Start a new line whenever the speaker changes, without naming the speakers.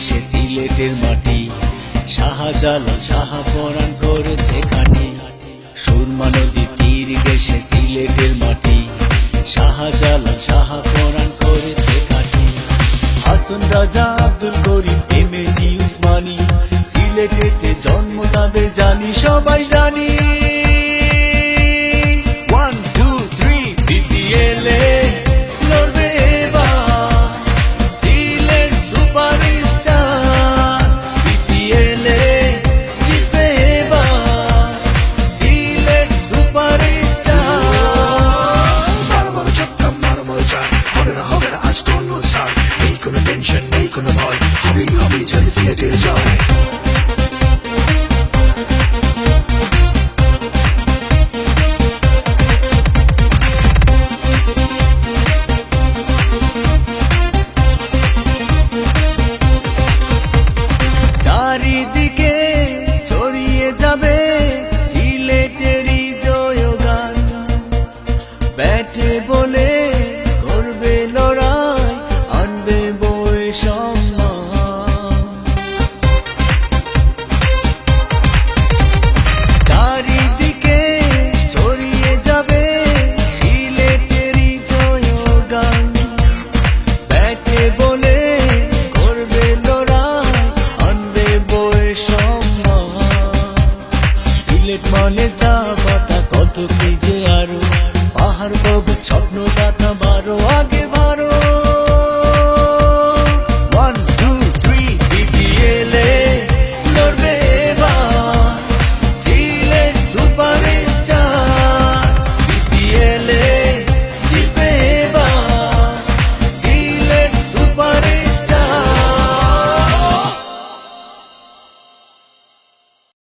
সে সিলেটের মাটি, শাহজালাল শাহপরাণ করেছে খাঁটি। সুরমা নদী তীর ঘেঁষে সিলেটের মাটি, শাহজালাল শাহপরাণ করেছে খাঁটি। হাসন রাজা আব্দুল করিম এমএজি উসমানী, সিলেটেতে জন্ম তাদের জানি সবাই জানি। 1 2 3 BPL এ লড়বে এবার সিলেট সুপার স্টার। BPL এ জিতবে এবার সিলেট সুপার স্টার।
মারমার চক্কম মারমার চার, হবে না আজ কোনো ছাড়। নেই কোনো টেনশন নেই কোনো ভয়, হবেই চলে সিলেটের জয়।
চারিদিকে ছড়িয়ে যাবে সিলেটেরই জয়গান। ব্যাটে বলে করবে লড়াই, আনবে বয়ে সম্মান। চারিদিকে ছড়িয়ে যাবে সিলেটেরই জয়গান। ব্যাটে বলে করবে লড়াই, আনবে বয়ে সম্মান। সিলেট মানে চা পাতা কত কি